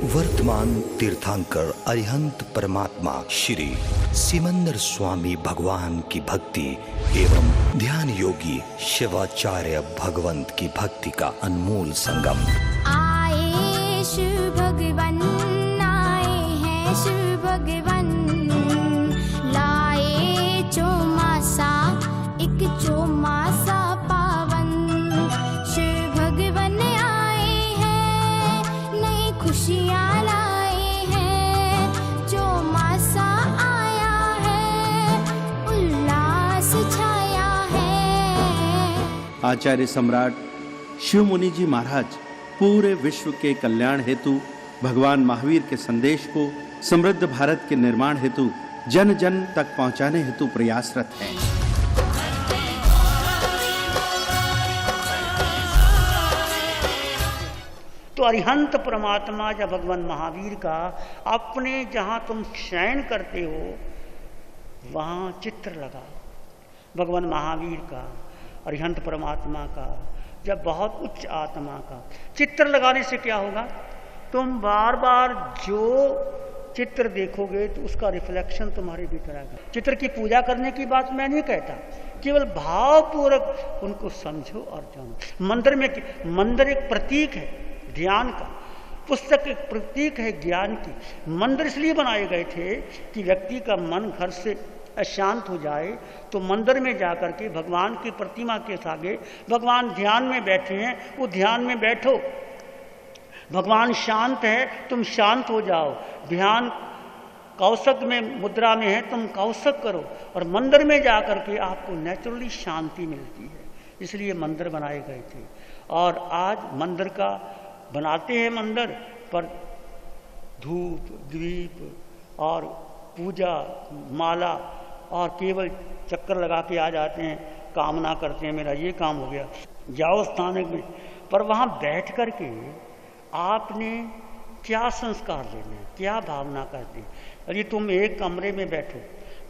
वर्तमान तीर्थंकर अरिहंत परमात्मा श्री सिमंदर स्वामी भगवान की भक्ति एवं ध्यान योगी शिवाचार्य भगवंत की भक्ति का अनमोल संगम। आए शिव भगवान, आए हैं शिव भगवान, लाए चौमासा, एक चौमासा पावन। शिव भगवान आए हैं, नई खुशियाँ लाए हैं, चौमासा आया है, उल्लास छाया है। आचार्य सम्राट शिव मुनि जी महाराज पूरे विश्व के कल्याण हेतु भगवान महावीर के संदेश को समृद्ध भारत के निर्माण हेतु जन जन तक पहुंचाने हेतु प्रयासरत हैं। तो अरिहंत परमात्मा या भगवान महावीर का अपने जहां तुम शयन करते हो वहां चित्र लगाओ। भगवान महावीर का, अरिहंत परमात्मा का, जब बहुत उच्च आत्मा का चित्र लगाने से क्या होगा, तुम बार बार जो चित्र देखोगे तो उसका रिफ्लेक्शन तुम्हारे भीतर आएगा। चित्र की पूजा करने की बात मैं नहीं कहता, केवल भावपूर्वक उनको समझो और जानो। मंदिर एक प्रतीक है ध्यान का, पुस्तक एक प्रतीक है ज्ञान की। मंदिर इसलिए बनाए गए थे कि व्यक्ति का मन घर से अशांत हो जाए तो मंदिर में जाकर के भगवान की प्रतिमा के आगे, भगवान ध्यान में बैठे हैं, वो ध्यान में बैठो। भगवान शांत है, तुम शांत हो जाओ। ध्यान कौशक में मुद्रा में है, तुम कौशक करो, और मंदिर में जाकर के आपको नेचुरली शांति मिलती है। इसलिए मंदिर बनाए गए थे। और आज मंदिर का बनाते हैं मंदिर पर धूप दीप और पूजा माला और केवल चक्कर लगा के आ जाते हैं, कामना करते हैं मेरा ये काम हो गया, जाओ स्थानक में। पर वहाँ बैठ कर के आपने क्या संस्कार लेने हैं, क्या भावना करते हैं। यदि तुम एक कमरे में बैठो,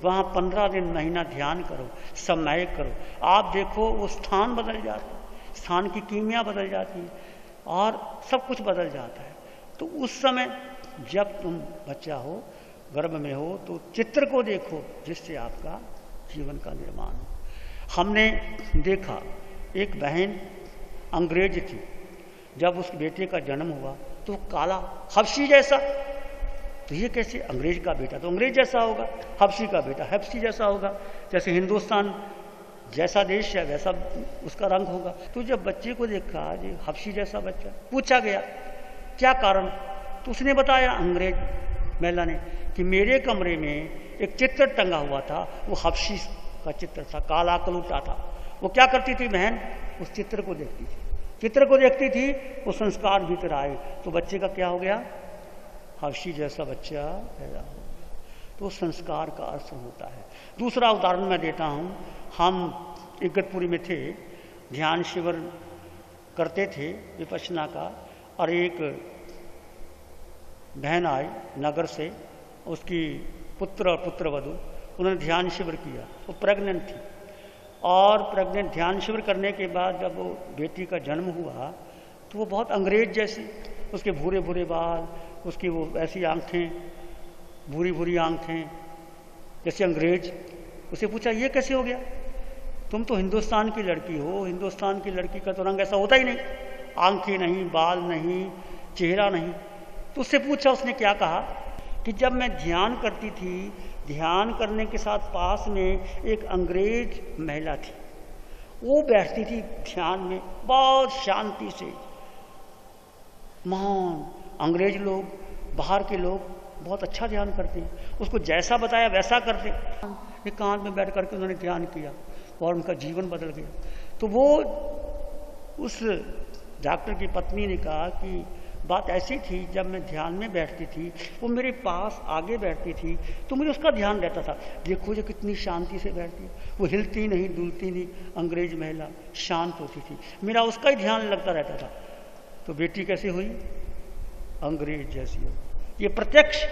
वहाँ 15 दिन महीना ध्यान करो, समय करो, आप देखो वो स्थान बदल जाता है, स्थान की कीमिया बदल जाती है और सब कुछ बदल जाता है। तो उस समय जब तुम बच्चा हो, गर्भ में हो, तो चित्र को देखो जिससे आपका जीवन का निर्माण हो। हमने देखा एक बहन अंग्रेज थी, जब उस बेटे का जन्म हुआ तो काला हबशी जैसा, तो ये कैसे, अंग्रेज का बेटा तो अंग्रेज जैसा होगा, हबशी का बेटा हबशी जैसा होगा। जैसे हिंदुस्तान जैसा देश है वैसा उसका रंग होगा। तो जब बच्चे को देखा ये हबशी जैसा बच्चा, पूछा गया क्या कारण, तो उसने बताया अंग्रेज महिला ने कि मेरे कमरे में एक चित्र टंगा हुआ था, वो हबशी का चित्र था, काला कलूटा था। वो क्या करती थी बहन, उस चित्र को देखती थी, चित्र को देखती थी, वो संस्कार भीतर आए तो बच्चे का क्या हो गया, हबशी जैसा बच्चा पैदा हो गया। तो संस्कार का असर होता है। दूसरा उदाहरण मैं देता हूँ, हम इगतपुरी में थे, ध्यान शिविर करते थे विपश्यना का, और एक बहन आई नगर से, उसकी पुत्र और पुत्रवधू, उन्होंने ध्यान शिविर किया। वो प्रेग्नेंट थी और प्रेग्नेंट ध्यान शिविर करने के बाद जब वो बेटी का जन्म हुआ तो वो बहुत अंग्रेज जैसी, उसके भूरे भूरे बाल, उसकी वो ऐसी आंखें, भूरी भूरी आंखें जैसे अंग्रेज। उसे पूछा ये कैसे हो गया, तुम तो हिंदुस्तान की लड़की हो, हिंदुस्तान की लड़की का तो रंग ऐसा होता ही नहीं, आंखें नहीं, बाल नहीं, चेहरा नहीं। तो उससे पूछा, उसने क्या कहा कि जब मैं ध्यान करती थी, ध्यान करने के साथ पास में एक अंग्रेज महिला थी, वो बैठती थी ध्यान में बहुत शांति से, मौन। अंग्रेज लोग, बाहर के लोग बहुत अच्छा ध्यान करते हैं, उसको जैसा बताया वैसा करते। एकांत में बैठ करके उन्होंने ध्यान किया और उनका जीवन बदल गया। तो वो उस डॉक्टर की पत्नी ने कहा कि बात ऐसी थी, जब मैं ध्यान में बैठती थी, वो मेरे पास आगे बैठती थी तो मुझे उसका ध्यान रहता था, देखो जो कितनी शांति से बैठती है, वो हिलती नहीं डुलती नहीं, अंग्रेज महिला शांत होती थी, मेरा उसका ही ध्यान लगता रहता था। तो बेटी कैसे हुई, अंग्रेज जैसी हो। ये प्रत्यक्ष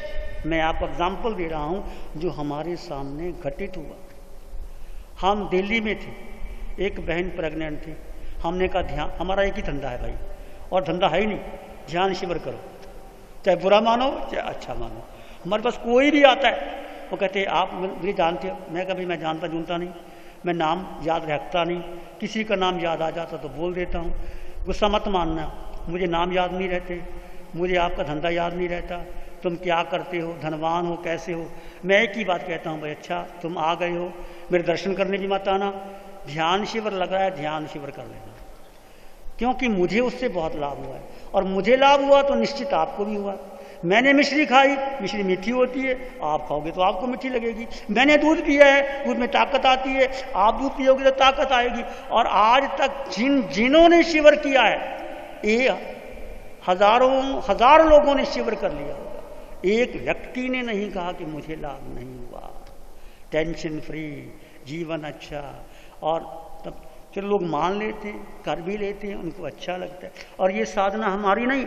मैं आपको एग्जाम्पल दे रहा हूँ जो हमारे सामने घटित हुआ। हम दिल्ली में थे, एक बहन प्रेग्नेंट थी, हमने कहा ध्यान, हमारा एक ही धंधा है भाई और धंधा है ही नहीं, ध्यान शिविर करो। चाहे बुरा मानो चाहे अच्छा मानो। हमारे पास कोई भी आता है वो कहते आप मुझे जानते हो, मैं कभी मैं जानता जुनता नहीं, मैं नाम याद रखता नहीं, किसी का नाम याद आ जाता तो बोल देता हूँ। गुस्सा मत मानना, मुझे नाम याद नहीं रहते, मुझे आपका धंधा याद नहीं रहता, तुम क्या करते हो, धनवान हो, कैसे हो। मैं एक ही बात कहता हूँ, भाई अच्छा तुम आ गए हो, मेरे दर्शन करने भी मत आना, ध्यान शिविर लग रहा है ध्यान शिविर कर लेना, क्योंकि मुझे उससे बहुत लाभ हुआ है और मुझे लाभ हुआ तो निश्चित आपको भी हुआ। मैंने मिश्री खाई, मिश्री मीठी होती है, आप खाओगे तो आपको मीठी लगेगी। मैंने दूध पिया है, दूध में ताकत आती है, आप दूध पियोगे तो ताकत आएगी। और आज तक जिन्होंने शिविर किया है, ये हजारों लोगों ने शिविर कर लिया होगा, एक व्यक्ति ने नहीं कहा कि मुझे लाभ नहीं हुआ। टेंशन फ्री जीवन अच्छा, और तब चलो लोग मान लेते हैं, कर भी लेते हैं, उनको अच्छा लगता है। और ये साधना हमारी नहीं,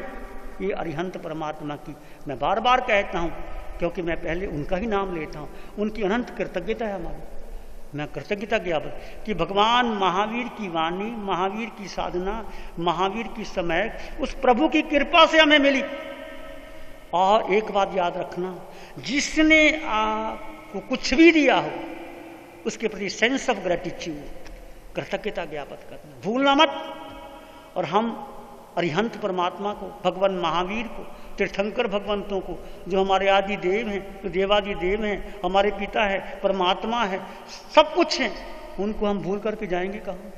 ये अरिहंत परमात्मा की। मैं बार बार कहता हूँ क्योंकि मैं पहले उनका ही नाम लेता हूँ, उनकी अनंत कृतज्ञता है हमारी। मैं कृतज्ञता ज्ञापन कि भगवान महावीर की वाणी, महावीर की साधना, महावीर की समय उस प्रभु की कृपा से हमें मिली। और एक बात याद रखना, जिसने आपको कुछ भी दिया हो उसके प्रति सेंस ऑफ ग्रेटिट्यूड, कृतज्ञता ज्ञापन करना भूलना मत। और हम अरिहंत परमात्मा को, भगवान महावीर को, तीर्थंकर भगवंतों को, जो हमारे आदि देव हैं, जो देवादि देव हैं, हमारे पिता है, परमात्मा है, सब कुछ हैं, उनको हम भूल करके जाएंगे कहाँ?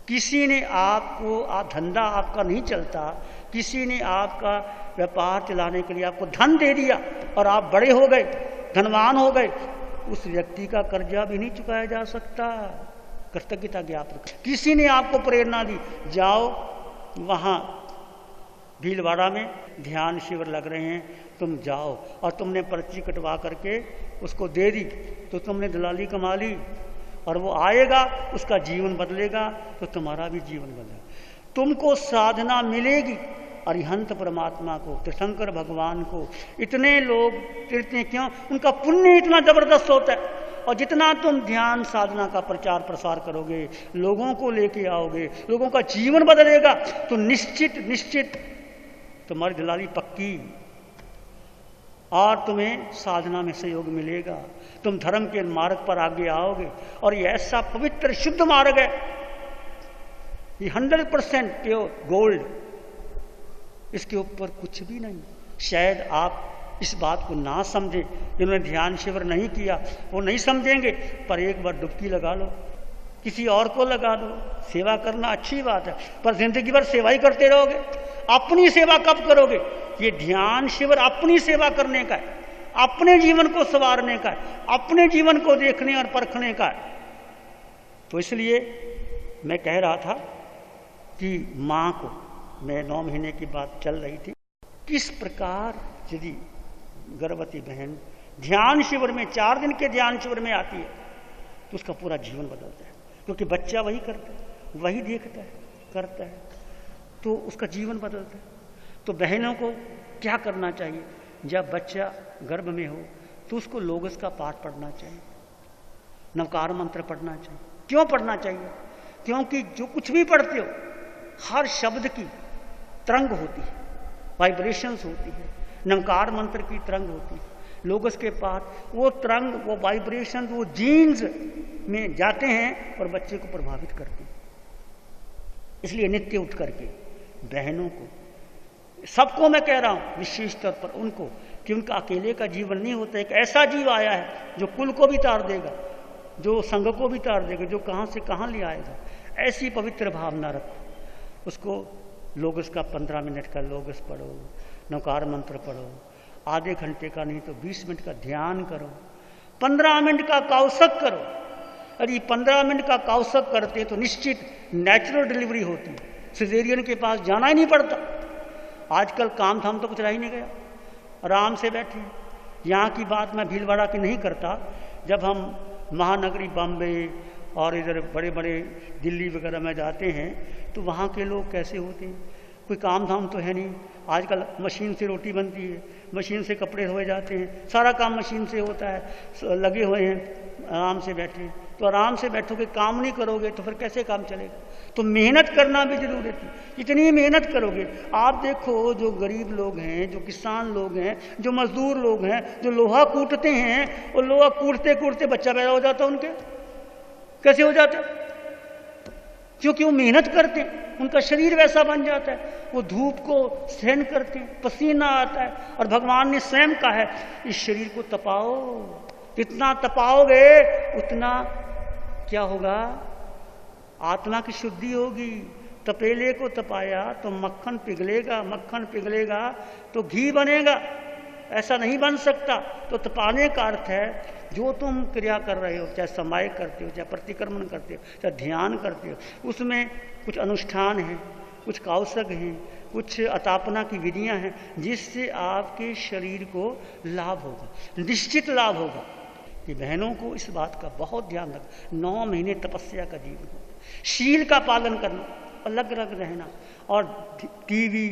किसी ने आपको धंधा आपका नहीं चलता, किसी ने आपका व्यापार चलाने के लिए आपको धन दे दिया और आप बड़े हो गए, धनवान हो गए, उस व्यक्ति का कर्जा भी नहीं चुकाया जा सकता। कृतज्ञता ज्ञापन। किसी ने आपको प्रेरणा दी, जाओ वहाँ भीलवाड़ा में ध्यान शिविर लग रहे हैं, तुम जाओ, और तुमने पर्ची कटवा करके उसको दे दी तो तुमने दलाली कमा ली, और वो आएगा, उसका जीवन बदलेगा तो तुम्हारा भी जीवन बदलेगा। तुमको साधना मिलेगी अरिहंत परमात्मा को, तीर्थंकर भगवान को। इतने लोग तीर्थने क्यों? उनका पुण्य इतना जबरदस्त होता है। और जितना तुम ध्यान साधना का प्रचार प्रसार करोगे, लोगों को लेके आओगे, लोगों का जीवन बदलेगा, तो निश्चित तुम्हारी दलाली पक्की, और तुम्हें साधना में सहयोग मिलेगा, तुम धर्म के मार्ग पर आगे आओगे। और ये ऐसा पवित्र शुद्ध मार्ग है, ये 100% प्योर गोल्ड, इसके ऊपर कुछ भी नहीं। शायद आप इस बात को ना समझे, जिन्होंने ध्यान शिविर नहीं किया वो नहीं समझेंगे, पर एक बार डुबकी लगा लो, किसी और को लगा दो। सेवा करना अच्छी बात है, पर जिंदगी भर सेवा ही करते रहोगे, अपनी सेवा कब करोगे? ये ध्यान शिविर अपनी सेवा करने का है, अपने जीवन को संवारने का है, अपने जीवन को देखने और परखने का है। तो इसलिए मैं कह रहा था कि माँ को, मैं 9 महीने की बात चल रही थी, किस प्रकार यदि गर्भवती बहन ध्यान शिविर में 4 दिन के ध्यान शिविर में आती है तो उसका पूरा जीवन बदलता है, क्योंकि बच्चा वही करता है, वही देखता है, करता है, तो उसका जीवन बदलता है। तो बहनों को क्या करना चाहिए? जब बच्चा गर्भ में हो तो उसको लोगस का पाठ पढ़ना चाहिए, नवकार मंत्र पढ़ना चाहिए। क्यों पढ़ना चाहिए? क्योंकि जो कुछ भी पढ़ते हो हर शब्द की तरंग होती है, वाइब्रेशंस होती है, नवकार मंत्र की तरंग होती है। लोगस के पाठ वो तरंग, वो वाइब्रेशन, वो जीन्स में जाते हैं और बच्चे को प्रभावित करते हैं। इसलिए नित्य उठ करके बहनों को, सबको मैं कह रहा हूं, विशेष तौर पर उनको, कि उनका अकेले का जीवन नहीं होता। एक ऐसा जीव आया है जो कुल को भी तार देगा, जो संघ को भी तार देगा, जो कहां से कहां ले आएगा। ऐसी पवित्र भावना रखो। उसको लोगस का 15 मिनट का लोगस पढ़ो, नवकार मंत्र पढ़ो, आधे घंटे का नहीं तो 20 मिनट का ध्यान करो, 15 मिनट का कौशक करो। अरे 15 मिनट का कौशक करते तो निश्चित नेचुरल डिलीवरी होती है, सिजेरियन के पास जाना ही नहीं पड़ता। आजकल काम धाम तो कुछ रह ही नहीं गया, आराम से बैठे। यहाँ की बात मैं भीलवाड़ा की नहीं करता, जब हम महानगरी बॉम्बे और इधर बड़े बड़े दिल्ली वगैरह में जाते हैं तो वहाँ के लोग कैसे होते हैं? कोई काम धाम तो है नहीं। आजकल मशीन से रोटी बनती है, मशीन से कपड़े धोए जाते हैं, सारा काम मशीन से होता है। लगे हुए हैं, आराम से बैठे। तो आराम से बैठोगे, काम नहीं करोगे तो फिर कैसे काम चलेगा? तो मेहनत करना भी जरूरी थी। इतनी मेहनत करोगे, आप देखो जो गरीब लोग हैं, जो किसान लोग हैं, जो मजदूर लोग हैं, जो लोहा कूटते हैं, वो लोहा कूटते कूटते बच्चा पैदा हो जाता उनके। कैसे हो जाता? क्योंकि वो मेहनत करते हैं, उनका शरीर वैसा बन जाता है, वो धूप को सहन करते हैं, पसीना आता है। और भगवान ने स्वयं कहा है इस शरीर को तपाओ, जितना तपाओगे उतना क्या होगा? आत्मा की शुद्धि होगी। तपेले को तपाया तो मक्खन पिघलेगा, मक्खन पिघलेगा तो घी बनेगा, ऐसा नहीं बन सकता। तो तपाने का अर्थ है जो तुम क्रिया कर रहे हो, चाहे समाय करते हो, चाहे प्रतिक्रमण करते हो, चाहे ध्यान करते हो, उसमें कुछ अनुष्ठान हैं, कुछ कौशक हैं, कुछ अतापना की विधियां हैं, जिससे आपके शरीर को लाभ होगा, निश्चित लाभ होगा। कि बहनों को इस बात का बहुत ध्यान रखना। 9 महीने तपस्या का जीवन हो, शील का पालन करना, अलग अलग रहना, और टीवी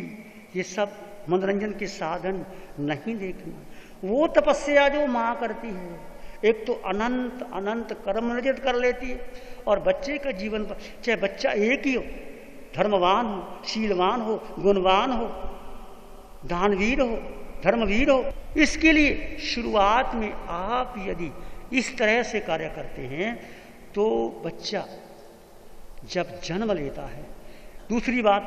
ये सब मनोरंजन के साधन नहीं देखना। वो तपस्या जो माँ करती है, एक तो अनंत अनंत कर्म निर्जित कर लेती है, और बच्चे का जीवन पर, चाहे बच्चा एक ही हो, धर्मवान हो, शीलवान हो, गुणवान हो, दानवीर हो, धर्मवीर हो, इसके लिए शुरुआत में आप यदि इस तरह से कार्य करते हैं तो बच्चा जब जन्म लेता है, दूसरी बात,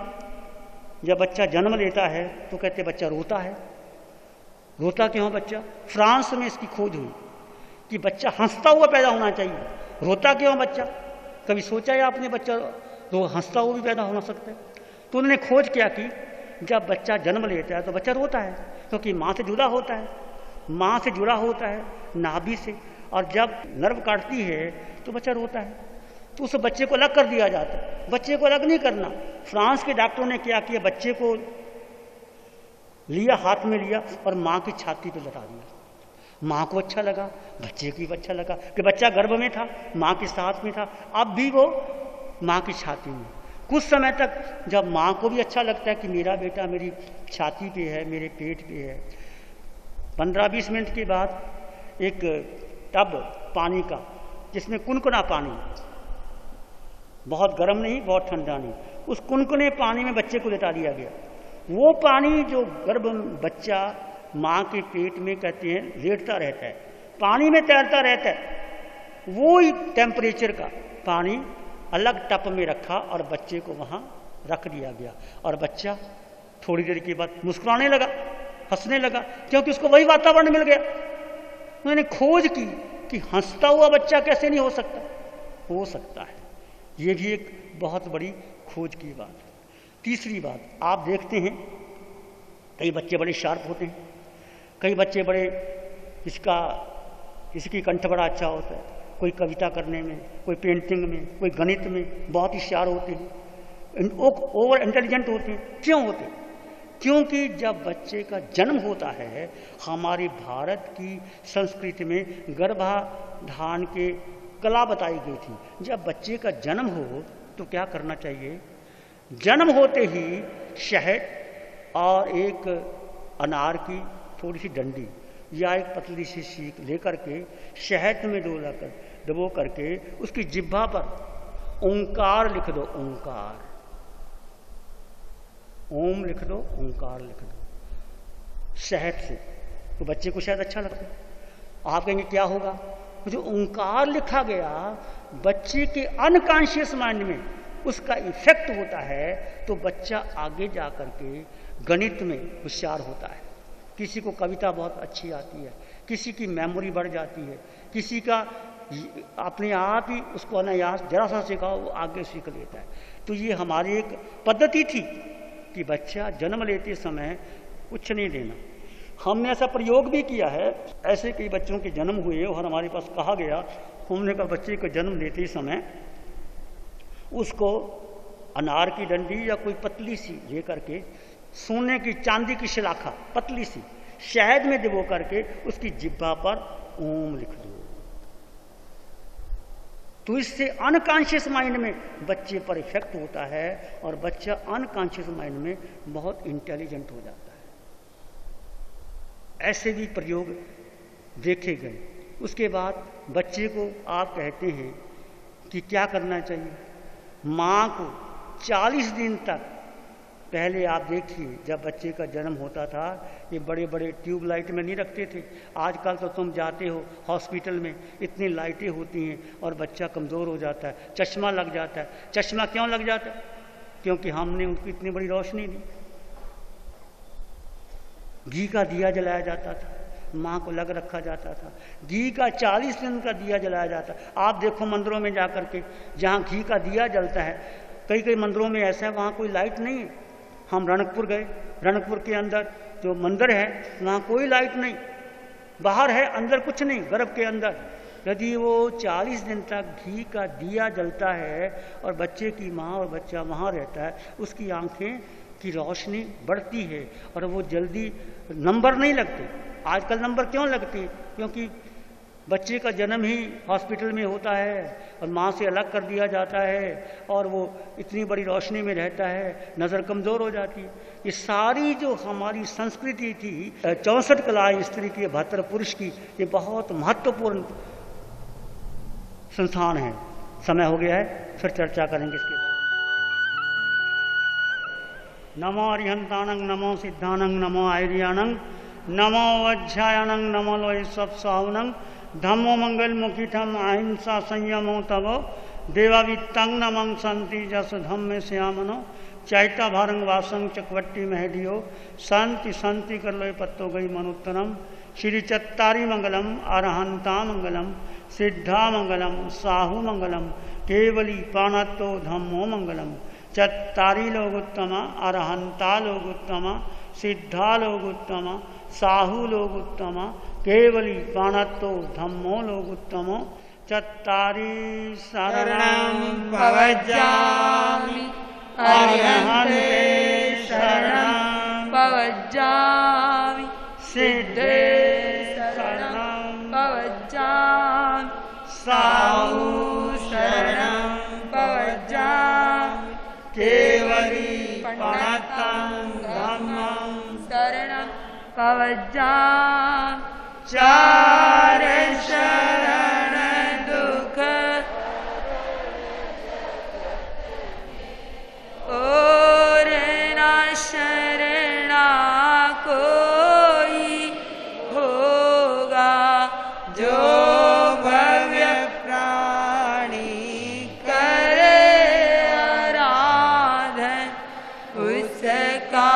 जब बच्चा जन्म लेता है तो कहते बच्चा रोता है। रोता क्यों बच्चा? फ्रांस में इसकी खोज हुई कि बच्चा हंसता हुआ पैदा होना चाहिए। रोता क्यों बच्चा? कभी सोचा है आपने बच्चा तो हंसता हुआ भी पैदा होना सकता है? तो उन्होंने खोज क्या की, जब बच्चा जन्म लेता है तो बच्चा रोता है, क्योंकि माँ से जुड़ा होता है, माँ से जुड़ा होता है नाभि से, और जब नर्व काटती है तो बच्चा रोता है। तो उस बच्चे को अलग कर दिया जाता है। बच्चे को अलग नहीं करना। फ्रांस के डॉक्टरों ने क्या किया, बच्चे को लिया, हाथ में लिया और माँ की छाती पे लगा दिया। माँ को अच्छा लगा, बच्चे को भी अच्छा लगा कि बच्चा गर्भ में था, माँ के साथ में था, अब भी वो माँ की छाती में। कुछ समय तक जब माँ को भी अच्छा लगता है कि मेरा बेटा मेरी छाती पे है, मेरे पेट पे है, 15-20 मिनट के बाद एक टब पानी का, जिसमें कुनकुना पानी, बहुत गर्म नहीं बहुत ठंडा नहीं, उस कुनकुने पानी में बच्चे को लेटा दिया गया। वो पानी जो गर्भ बच्चा माँ के पेट में कहते हैं लेटता रहता है, पानी में तैरता रहता है, वो ही टेम्परेचर का पानी अलग टप में रखा और बच्चे को वहाँ रख दिया गया। और बच्चा थोड़ी देर के बाद मुस्कुराने लगा, हंसने लगा, क्योंकि उसको वही वातावरण मिल गया। उन्होंने खोज की कि हंसता हुआ बच्चा कैसे नहीं हो सकता, हो सकता है। ये भी एक बहुत बड़ी खोज की बात है। तीसरी बात, आप देखते हैं कई बच्चे बड़े शार्प होते हैं, कई बच्चे बड़े इसकी कंठ बड़ा अच्छा होता है, कोई कविता करने में, कोई पेंटिंग में, कोई गणित में बहुत होशियार होते हैं, ओवर इंटेलिजेंट होते हैं। क्यों होते हैं? क्योंकि जब बच्चे का जन्म होता है, हमारी भारत की संस्कृति में गर्भाधान के कला बताई गई थी। जब बच्चे का जन्म हो तो क्या करना चाहिए? जन्म होते ही शहद और एक अनार की थोड़ी सी डंडी या एक पतली सी सीख लेकर के शहद में डुबो करके उसकी जिह्वा पर ओंकार लिख दो, ओंकार, ओम लिख दो, ओंकार लिख दो शहद से, तो बच्चे को शायद अच्छा लगता है। आप कहेंगे क्या होगा? जो ओंकार लिखा गया बच्चे के अनकॉन्शियस माइंड में उसका इफेक्ट होता है, तो बच्चा आगे जा कर के गणित में होशियार होता है। किसी को कविता बहुत अच्छी आती है, किसी की मेमोरी बढ़ जाती है, किसी का अपने आप ही उसको अनायास जरा सा सिखाओ वो आगे सीख लेता है। तो ये हमारी एक पद्धति थी कि बच्चा जन्म लेते समय कुछ नहीं देना। हमने ऐसा प्रयोग भी किया है, ऐसे कई बच्चों के जन्म हुए और हमारे पास कहा गया, हमने कहा बच्चे को जन्म लेते समय उसको अनार की डंडी या कोई पतली सी ले करके सोने की चांदी की शिलाखा पतली सी शहद में डुबो करके उसकी जिह्वा पर ओम लिख दो। तो इससे अनकॉन्शियस माइंड में बच्चे पर इफेक्ट होता है और बच्चा अनकॉन्शियस माइंड में बहुत इंटेलिजेंट हो जाता है। ऐसे भी प्रयोग देखे गए। उसके बाद बच्चे को आप कहते हैं कि क्या करना चाहिए, माँ को 40 दिन तक, पहले आप देखिए जब बच्चे का जन्म होता था ये बड़े बड़े ट्यूबलाइट में नहीं रखते थे। आजकल तो तुम जाते हो हॉस्पिटल में, इतनी लाइटें होती हैं और बच्चा कमज़ोर हो जाता है, चश्मा लग जाता है। चश्मा क्यों लग जाता है? क्योंकि हमने उनको इतनी बड़ी रोशनी दी। घी का दिया जलाया जाता था, माँ को लग रखा जाता था। घी का 40 दिन का दिया जलाया जाता। आप देखो मंदिरों में जा कर के, जहाँ घी का दिया जलता है, कई कई मंदिरों में ऐसा है वहाँ कोई लाइट नहीं है। हम रणकपुर गए, रणकपुर के अंदर जो मंदिर है वहाँ कोई लाइट नहीं, बाहर है, अंदर कुछ नहीं, गर्भ के अंदर। यदि वो 40 दिन तक घी का दिया जलता है और बच्चे की माँ और बच्चा वहाँ रहता है, उसकी आंखें की रोशनी बढ़ती है और वो जल्दी नंबर नहीं लगते। आजकल नंबर क्यों लगते हैं? क्योंकि बच्चे का जन्म ही हॉस्पिटल में होता है और माँ से अलग कर दिया जाता है और वो इतनी बड़ी रोशनी में रहता है, नज़र कमज़ोर हो जाती है। ये सारी जो हमारी संस्कृति थी, 64 कलाएँ स्त्री की, 72 पुरुष की, ये बहुत महत्वपूर्ण संस्थान है। समय हो गया है, फिर चर्चा करेंगे इसके बारे में। नमो अरिहंतानंग, नमो सिद्धानंग, नमो आयरियानंग, नमो वज्रायनंग, नमो लोय सवसावनंग, धम्मो मंगल मुखिठम अहिंसा संयमो तवो देवावित्तंग नमं संति जस धम्मे श्यामनो चैता भारंग वासंग चकवट्टी महडियो शांति शांति कर लो पत्तो गई मनुत्तरम। श्री चत्तारी मंगलम, अरहंता मंगलम, सिद्धा मंगलम, साहु मंगलम, केवली पाणत्तो धम्मो मंगलम। चत्तारी लोगोत्तम, अरहंता लोगोत्तम, सिद्धा लोगोत्तम, साहु लोगोत्तम, केवली पाणत्तो धम्मो लोगोत्तमो। चत्तारी शरणं भवज्जामि, अरिहन्ते शरणं भवज्जामि, सिद्धे शरणं भवज्जामि, साहु शरणं भवज्जामि, केवली पाणत्तं धम्मं शरणं भवज्जामि। चार शरण दुख और न शरणा कोई होगा, जो भव्य प्राणी करे आराधन उसका